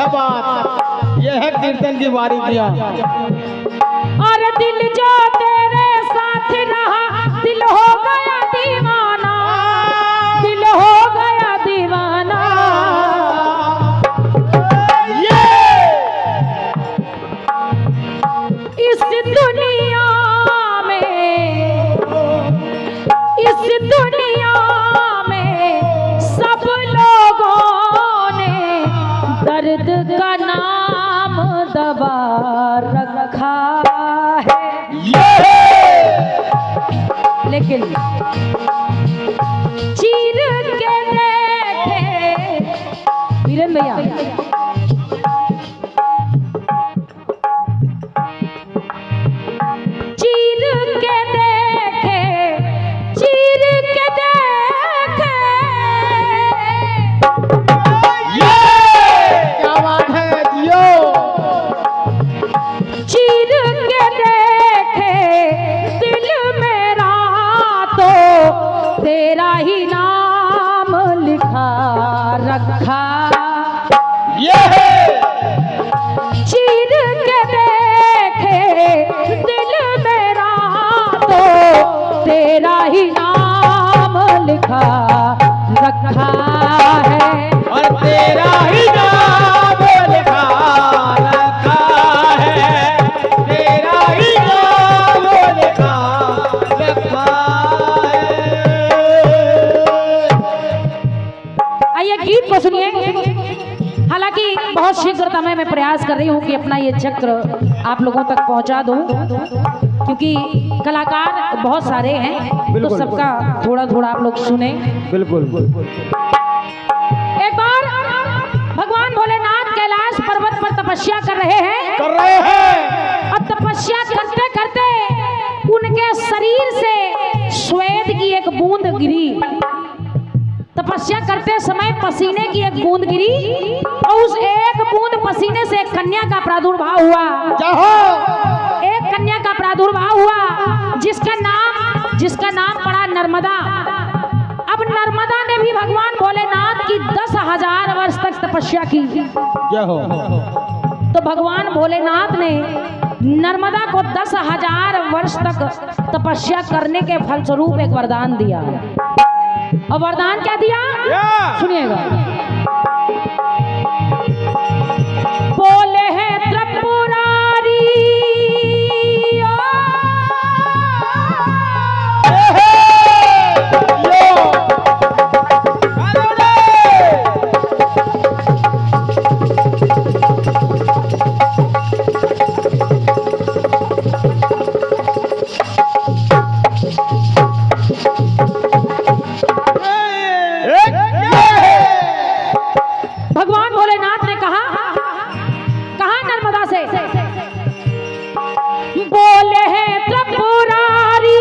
क्या बात, ये है कीर्तन की बारीकियां। और दिल जो तेरे साथ रहा दिल हो गया दीवाना, दिल हो गया दीवाना। इस दुनिया में, इस दुनिया में सब लोगों ने दर्द का नाम दबा रखा है, लेकिन चीर के देखे वीरेन भैया, चीर के देखे, चीर के देखे, क्या बात है जियो। चीर के देखे दिल मेरा तो तेरा ही नाम लिखा रखा। चीर के देखे दिल मेरा तो तेरा ही नाम लिखा रखा है, और तेरा ही नाम लिखा रखा है, तेरा ही नाम लिखा रखा है। आइए गीत को सुनिए। हालांकि बहुत शीघ्रता में मैं प्रयास कर रही हूँ कि अपना ये चक्र आप लोगों तक पहुंचा दूं, क्योंकि कलाकार बहुत सारे हैं तो सबका थोड़ा थोड़ा आप लोग सुने। बिल्कुल। एक बार भगवान भोलेनाथ कैलाश पर्वत पर तपस्या कर रहे हैं। और तपस्या करते करते उनके शरीर से श्वेत की एक बूंद गिरी। तपस्या करते समय पसीने की एक बूंद गिरी और उस एक बूंद पसीने से एक कन्या का प्रादुर्भाव हुआ। एक कन्या का प्रादुर्भाव हुआ जिसका नाम पड़ा नर्मदा। अब नर्मदा ने भी भगवान भोलेनाथ की 10,000 वर्ष तक तपस्या की। तो भगवान भोलेनाथ ने नर्मदा को 10,000 वर्ष तक तपस्या करने के फलस्वरूप एक वरदान दिया। और वरदान क्या दिया सुनिएगा। बोले हैं त्रिपुरारी भगवान भोलेनाथ ने कहा नर्मदा से, बोले हैं त्रिपुरारी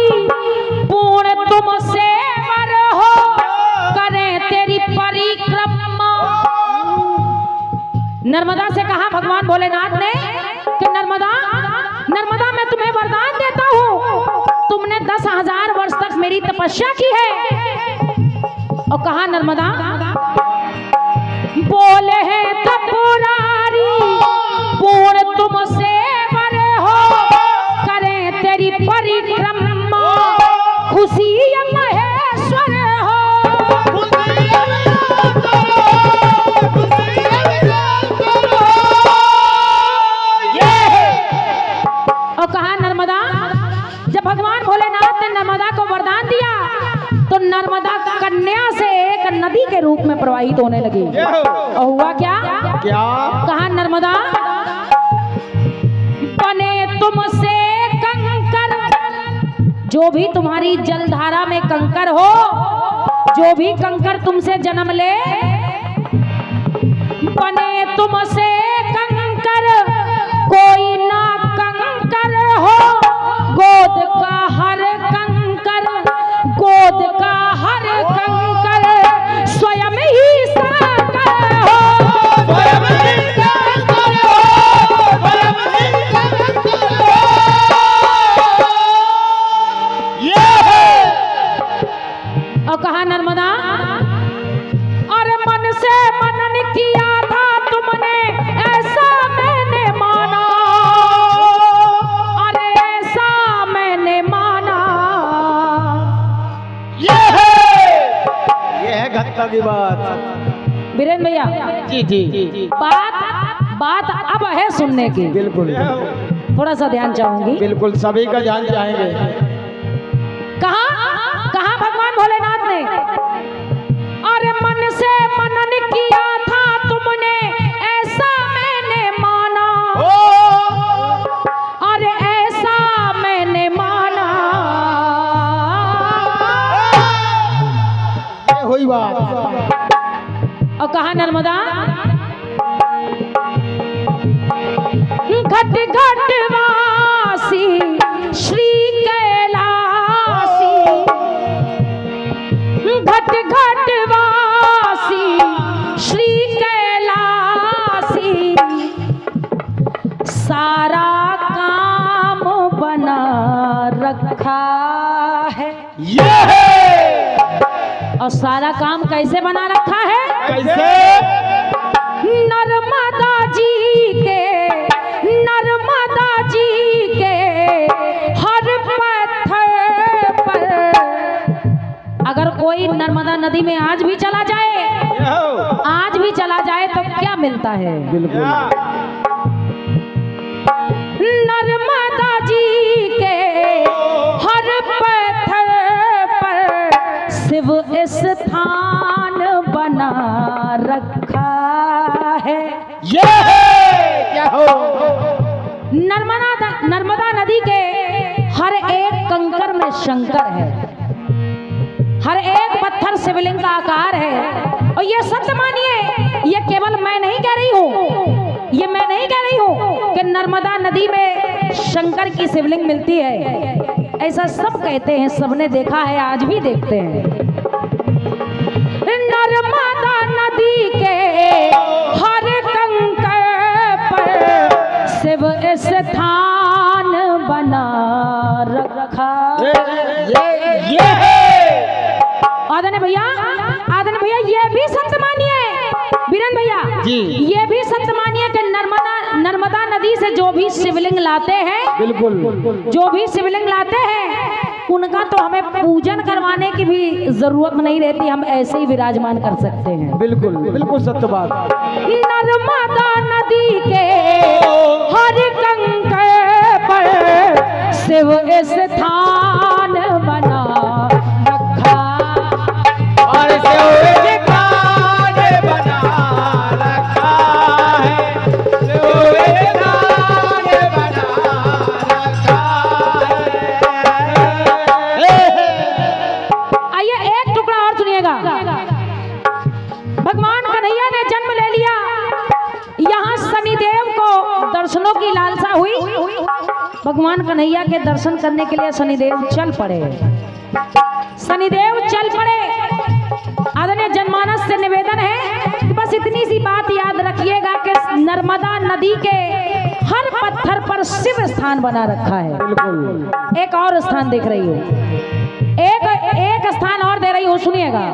पूर्ण तुमसे वर हो करें तेरी परिक्रमा। नर्मदा से कहा भगवान भोलेनाथ ने कि नर्मदा मैं तुम्हें वरदान देता हूँ, तुमने 10,000 वर्ष तक मेरी तपस्या की है। और कहा नर्मदा, बोले हैं त्रिपुरारी पूर्ण तुमसे वर हो करें तेरी परिक्रमा, खुशी महेश्वर हो। और कहा नर्मदा, जब भगवान भोलेनाथ ने नर्मदा को वरदान दिया तो नर्मदा कन्या से एक नदी के रूप में प्रवाहित होने लगी। और हुआ क्या? कहा नर्मदा, बने तुमसे कंकर, जो भी तुम्हारी जलधारा में कंकर हो, जो भी कंकर तुमसे जन्म ले, बने तुमसे कंकर, कोई ना कंकर हो, गोद का हर कंकर, गोद का हर कंकर स्वयं ही साकार हो, स्वयं ही साकार हो, स्वयं ही साकार हो। और कहा नर्मदा, और मन से मनन किया था तुमने की बात। वीरेंद्र भैया, जी जी बात बात अब है सुनने की। बिल्कुल थोड़ा सा ध्यान चाहूंगी। बिल्कुल, सभी का ध्यान चाहेंगे। कहा कहा भगवान भोलेनाथ ने, अरे मन से मनन किया था तुमने, ऐसा मैंने माना, अरे ऐसा मैंने माना। ये हुई बात। और कहा नर्मदा, घट घट वासी श्री कैलासी, घट घट वासी श्री कैलासी, सारा काम बना रखा है। ये है। और सारा काम कैसे बना रखा है? कैसे? नर्मदा जी के हर पत्थर पर, अगर कोई नर्मदा नदी में आज भी चला जाए, आज भी चला जाए तो क्या मिलता है? बिल्कुल। नर्मदा जी के हर पत्थर पर शिव स्थान बना रखा है। ये है। क्या हो? नर्मदा नदी के हर एक कंकर में शंकर है, हर एक पत्थर शिवलिंग का आकार है। और ये सत्य मानिए, ये केवल मैं नहीं कह रही हूँ, ये मैं नहीं कह रही हूँ कि नर्मदा नदी में शंकर की शिवलिंग मिलती है। ऐसा सब कहते हैं, सबने देखा है, आज भी देखते हैं। नर्मदा नदी के हर कंकर पर शिव स्थान बना रखा। ये है। आदरणीय भैया ये भी सत्य मानिए, वीरेंद्र भैया जी, ये भी सत्य मानिए कि नर्मदा नदी से जो भी शिवलिंग लाते हैं, बिल्कुल जो भी शिवलिंग लाते हैं, उनका तो हमें पूजन करवाने की भी जरूरत नहीं रहती, हम ऐसे ही विराजमान कर सकते हैं। बिल्कुल बिल्कुल सत्य बात। नर्मदा नदी के हर कंकर पर शिव स्थान बना रखा। और शिव स्थान बना रखा है। शिव स्थान बना रखा है। आइए एक टुकड़ा और सुनिएगा। भगवान कन्हैया ने जन्म ले लिया, यहाँ शनिदेव को दर्शनों की लालसा हुई। भगवान कन्हैया के दर्शन करने के लिए शनिदेव चल पड़े। आदरणीय जनमानस से निवेदन है कि बस इतनी सी बात याद रखिएगा कि नर्मदा नदी के हर पत्थर पर शिव स्थान बना रखा है। बिल्कुल। एक और स्थान देख रही हूँ, एक स्थान और दे रही हूँ, सुनिएगा।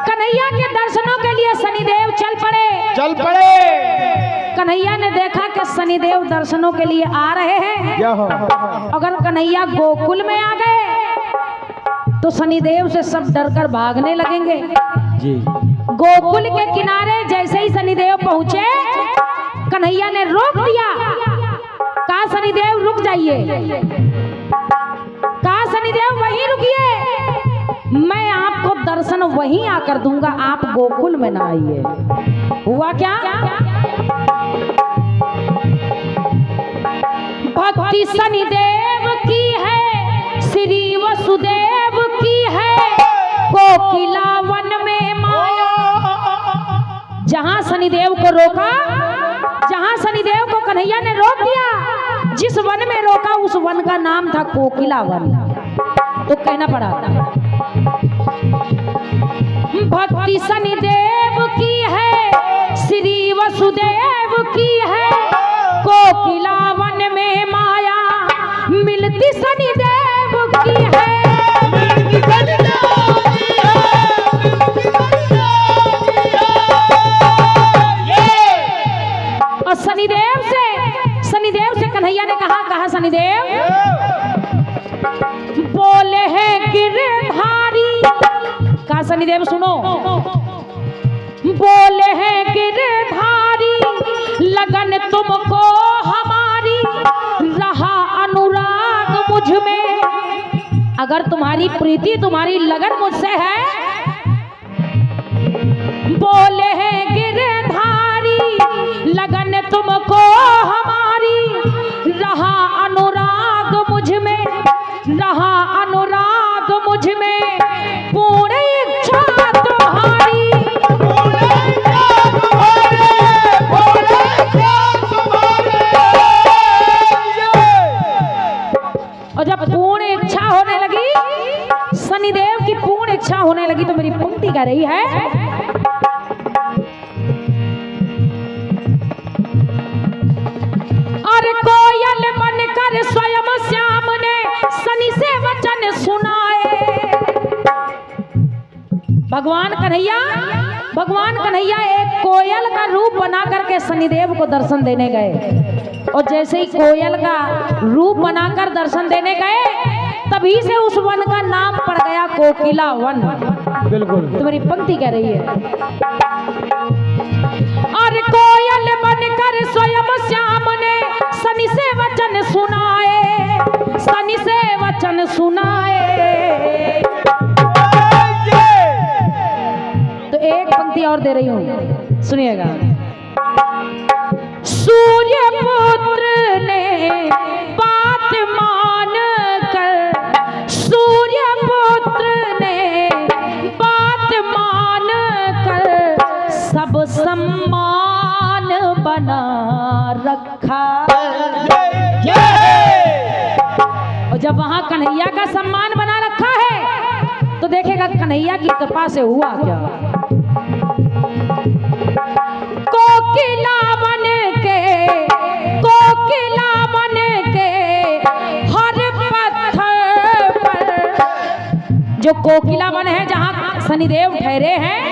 कन्हैया के दर्शनों के लिए शनिदेव चल पड़े। कन्हैया ने देखा कि शनिदेव दर्शनों के लिए आ रहे हैं। क्या हो? अगर कन्हैया गोकुल में आ गए तो शनिदेव से सब डरकर भागने लगेंगे। जी। गोकुल के किनारे जैसे ही शनिदेव पहुंचे, कन्हैया ने रोक दिया। कहा शनिदेव रुक जाइए, कहा शनिदेव वहीं रुकिए, मैं आपको दर्शन वहीं आकर दूंगा, आप गोकुल में ना आइए। हुआ क्या? भक्ति शनिदेव की है, श्री वसुदेव की है, कोकिला वन में माया। जहां शनिदेव को रोका, जहां शनिदेव को कन्हैया ने रोक दिया, जिस वन में रोका उस वन का नाम था कोकिला वन। तो कहना पड़ा भक्ति शनिदेव की है, श्री वसुदेव की है, कोकिला वन में माया मिलती शनिदेव की है। और शनिदेव से कन्हैया ने कहा शनिदेव बोले हैं गिरधारी। कहा शनिदेव सुनो, बोले हैं गिरधारी लगन तुमको हमारी, रहा अनुराग मुझ में। अगर तुम्हारी प्रीति तुम्हारी लगन मुझसे है, बोले हैं गिरधारी लगन तुमको हमारी, रहा अनुराग मुझ में, रहा अनुराग मुझ में, पूर्ण इच्छा तुम्हारी। और जब पूर्ण इच्छा होने लगी, शनिदेव की पूर्ण इच्छा होने लगी, तो मेरी पंक्ति कह रही है, और कोयल बनकर स्वयं श्याम ने शनि से वचन सुनाए। भगवान कन्हैया एक कोयल का रूप बना करके शनिदेव को दर्शन देने गए, और जैसे ही कोयल का रूप बनाकर दर्शन देने गए, तभी से उस वन का नाम पड़ गया कोकिला वन। बिल्कुल। तो मेरी पंक्ति कह रही है, और कोयल बनकर स्वयं श्याम ने शनि से वचन सुनाए, शनि से वचन सुनाए। तो एक पंक्ति और दे रही हूं, सुनिएगा। सूर्य पुत्र ने बात मान कर, सूर्य पुत्र ने बात मान कर, सब सम्मान बना रखा। और जब वहां कन्हैया का सम्मान बना रखा है, तो देखेगा कन्हैया की कृपा से हुआ क्या। कोकिला बन के, कोकिला बन के हर पत्थर पर, जो कोकिला वन है जहां शनिदेव ठहरे हैं,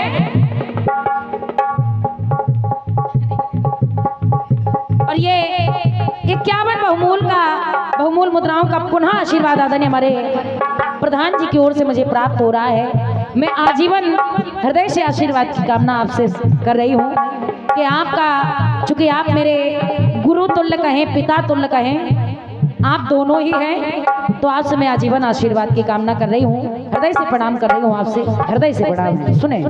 और ये 51 बहुमूल मुद्राओं का पुनः आशीर्वाद आदरणीय हमारे प्रधान जी की ओर से मुझे प्राप्त हो रहा है। मैं आजीवन हृदय से आशीर्वाद की कामना आपसे कर रही हूँ कि आपका, चूंकि आप मेरे गुरु तुल्य कहें, पिता तुल्य कहें, आप दोनों ही हैं, तो आपसे मैं आजीवन आशीर्वाद की कामना कर रही हूँ। हृदय से प्रणाम कर रही हूँ आपसे, हृदय से प्रणाम। सुने,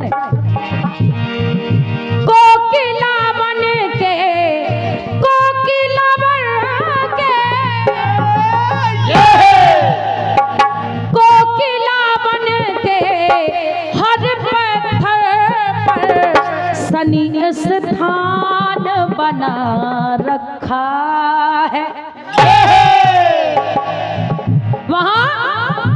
कोकिला बन के, कोकिला बन के, कोकिला बन के हर पत्थर पर शनि स्थान बना रखा है।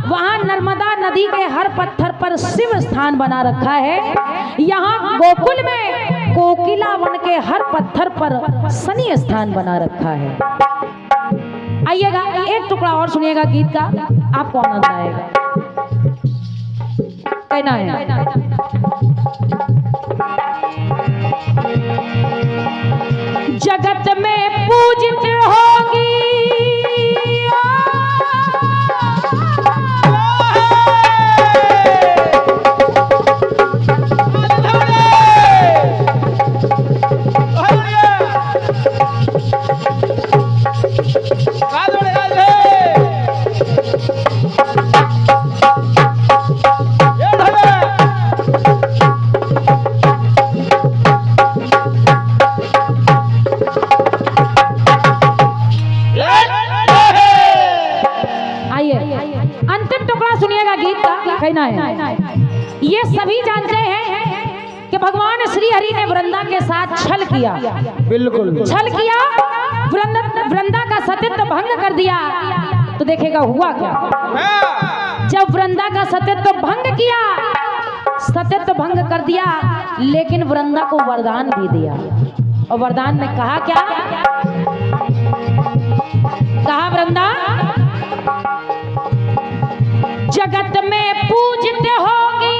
वहां नर्मदा नदी के हर पत्थर पर शिव स्थान बना रखा है। यहाँ गोकुल में कोकिला वन के हर पत्थर पर शनि स्थान बना रखा है। आइएगा, एक टुकड़ा और सुनिएगा गीत का, आपको आनंद आएगा। कहना है, जगत में पूजित होगी, कहना है, ये सभी जानते हैं कि भगवान श्री हरि ने वृंदा के साथ छल किया। बिल्कुल, छल किया, वृंदा का सतीत्व भंग कर दिया। तो देखेगा हुआ क्या। जब वृंदा का सतीत्व भंग किया, सतीत्व भंग कर दिया, लेकिन वृंदा को वरदान भी दिया। और वरदान में कहा क्या, कहा वृंदा, जगत में पूजित होगी,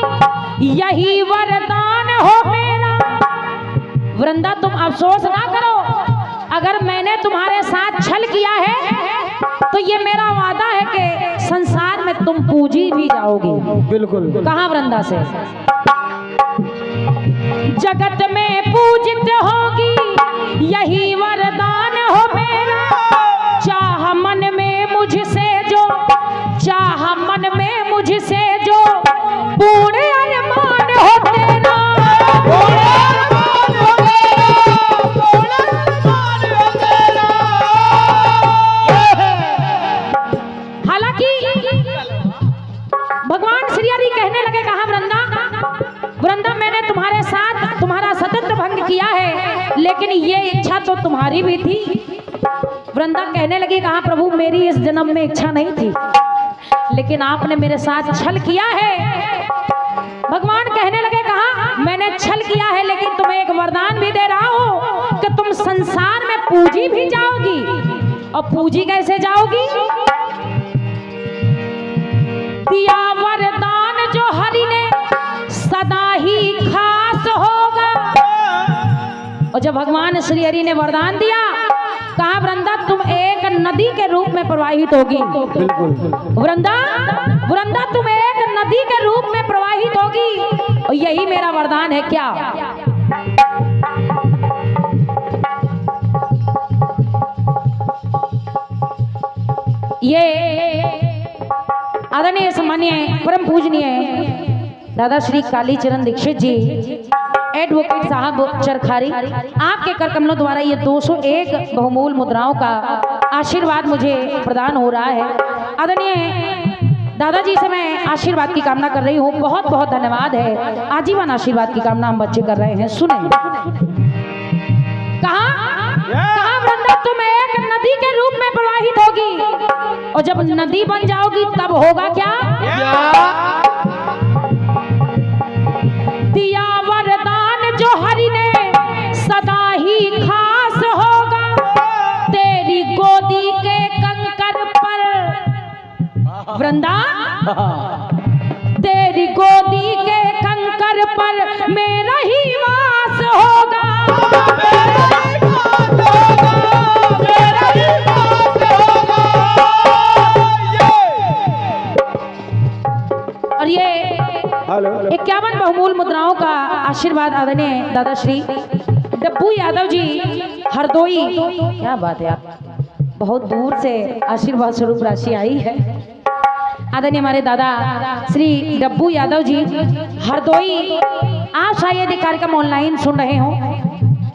यही वरदान हो मेरा। वृंदा तुम अफसोस ना करो, अगर मैंने तुम्हारे साथ छल किया है तो ये मेरा वादा है कि संसार में तुम पूजी भी जाओगी। बिल्कुल। कहाँ वृंदा से? जगत में पूजित होगी यही वरदान हो मेरा, चाह मन में मुझसे जो, चाह मन में मुझसे जो पूर्ण अरमान हो तेरा। हालांकि भगवान श्री हरि कहने लगे, कहा वृंदा, वृंदा मैंने तुम्हारे साथ तुम्हारा सतत भंग किया है, लेकिन ये इच्छा तो तुम्हारी भी थी। वृंदा कहने लगी, कहा प्रभु मेरी इस जन्म में इच्छा नहीं थी, लेकिन आपने मेरे साथ छल किया है। भगवान कहने लगे, कहा मैंने छल किया है, लेकिन तुम्हें एक वरदान भी दे रहा हूं कि तुम संसार में पूजी भी जाओगी। और पूजी कैसे जाओगी? दिया वरदान जो हरि ने सदा ही खास होगा। और जब भगवान श्री हरि ने वरदान दिया, कहा वृंदा तुम एक नदी के रूप में प्रवाहित होगी। वृंदा, वृंदा तुम एक नदी के रूप में प्रवाहित होगी, और यही मेरा वरदान है। क्या? ये आदरणीय सम्मानीय परम पूजनीय दादा श्री कालीचरण दीक्षित जी, एडवोकेट साहब चरखारी, आपके कर कमलों द्वारा ये 201 बहुमूल मुद्राओं का आशीर्वाद मुझे प्रदान हो रहा है। आदरणीय दादाजी से मैं आशीर्वाद की कामना कर रही हूँ। बहुत बहुत धन्यवाद है। आजीवन आशीर्वाद की कामना हम बच्चे कर रहे हैं। सुने, कहा वृंदा तुम एक नदी के रूप में प्रवाहित होगी, और जब नदी बन जाओगी तब होगा क्या? दिया वरदान जो हरि ने सदा ही खास होगा, तेरी गोदी के कंकर पर वृंदा, तेरी गोदी के कंकर पर मेरा ही वास होगा। और ये 51 बहुमूल मुद्राओं का आशीर्वाद आदरणीय दादा श्री डब्बू यादव जी हरदोई, क्या बात है, आप बहुत दूर से आशीर्वाद स्वरूप राशि आई है। आदरणीय हमारे दादा श्री डब्बू यादव जी हरदोई, आप शायद ये कार्यक्रम ऑनलाइन सुन रहे हो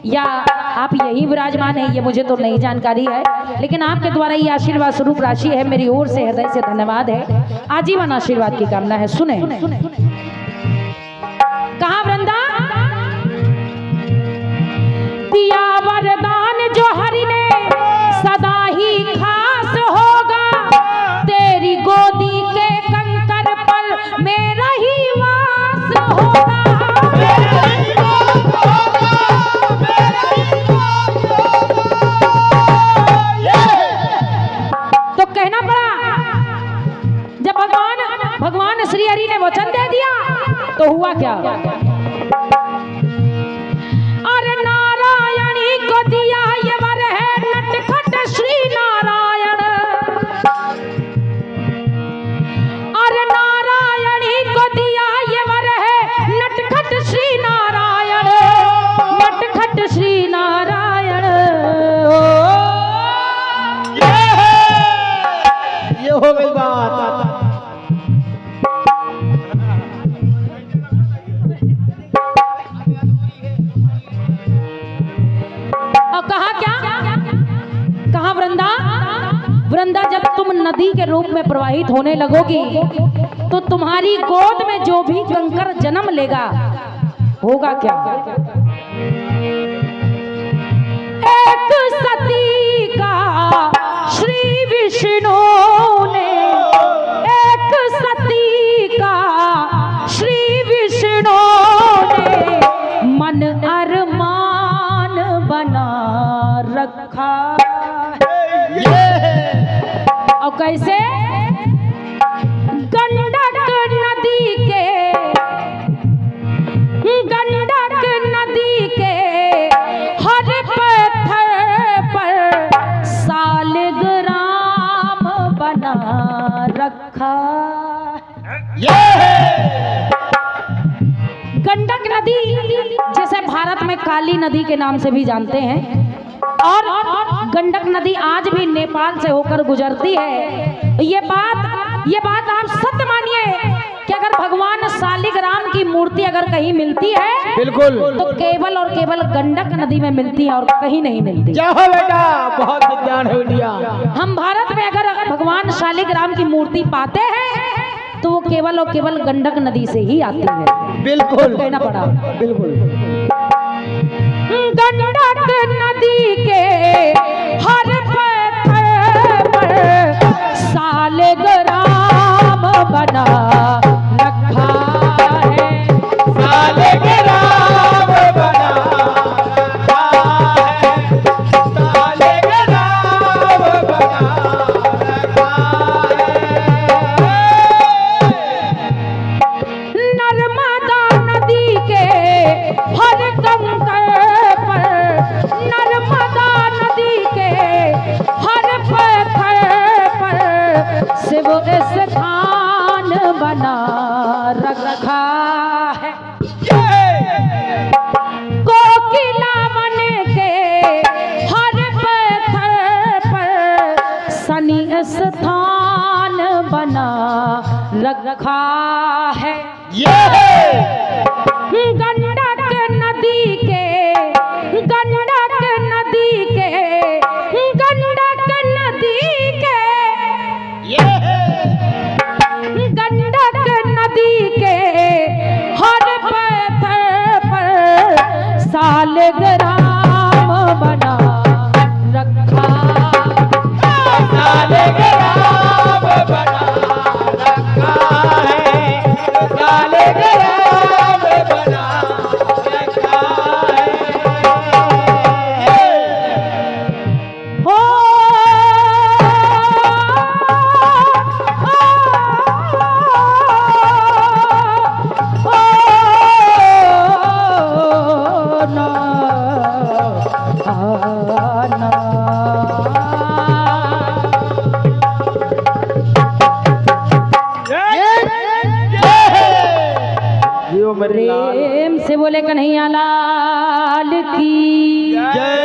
या आप यही विराजमान है, ये मुझे तो नहीं जानकारी है, लेकिन आपके द्वारा ये आशीर्वाद स्वरूप राशि है। मेरी ओर से हृदय से धन्यवाद है। आजीवन आशीर्वाद की कामना है। सुने, कहा वृंदा, दिया वरदान जो हरि ने सदा ही खास होगा, तेरी गोदी के कंकर पर मेरा ही वास होगा। तो कहना पड़ा, जब भगवान श्री हरि ने वचन दे दिया तो हुआ क्या? अरे नारायणी को दिया ये वर है नटखट श्री नारायण। अरे नारायणी को दिया ये वर है नटखट श्री नारायण, नटखट श्री नारायण। ये हो गई बात। वृंदा, जब तुम नदी के रूप में प्रवाहित होने लगोगी तो तुम्हारी गोद में जो भी कंकर जन्म लेगा होगा क्या? एक सती का श्री विष्णु ने, एक सती का श्री विष्णु ने मन अरमान बना रखा। और कैसे? गंडक नदी के, गंडक नदी के हर पत्थर पर सालग्राम बना रखा। जिसे भारत में काली नदी के नाम से भी जानते हैं, और गंडक नदी आज भी नेपाल से होकर गुजरती है। ये बात आप सत्य मानिए कि अगर भगवान शालिग्राम की मूर्ति अगर कहीं मिलती है, बिल्कुल, तो केवल और केवल गंडक नदी में मिलती है और कहीं नहीं मिलती। क्या हो बेटा, बहुत विज्ञान है इंडिया। हम भारत में अगर भगवान शालिग्राम की मूर्ति पाते हैं तो वो केवल और केवल गंडक नदी से ही आती है। बिल्कुल कहना पड़ा। बिल्कुल। गंडक नदी के हर पत्थर पर शालिग्राम बना रखा है। शालिग्राम बना रखा है, शालिग्राम बना रखा है। नर्मदा नदी के हर कंकर पर, नर्मदा नदी के हर पत्थर पर शिव स्थान बना रखा है। कोकिला बन के हर पत्थर पर शनि स्थान बना रखा है। गंडक नदी के, गंडक नदी के, गंडक नदी के, गंडक नदी के हर पत्थर पर शालिग्राम बना रखा। शालिग्राम बना रखा है, शालिग्राम बना रखा है। हो ना प्रेम से बोले कन्हैया लाल की जय।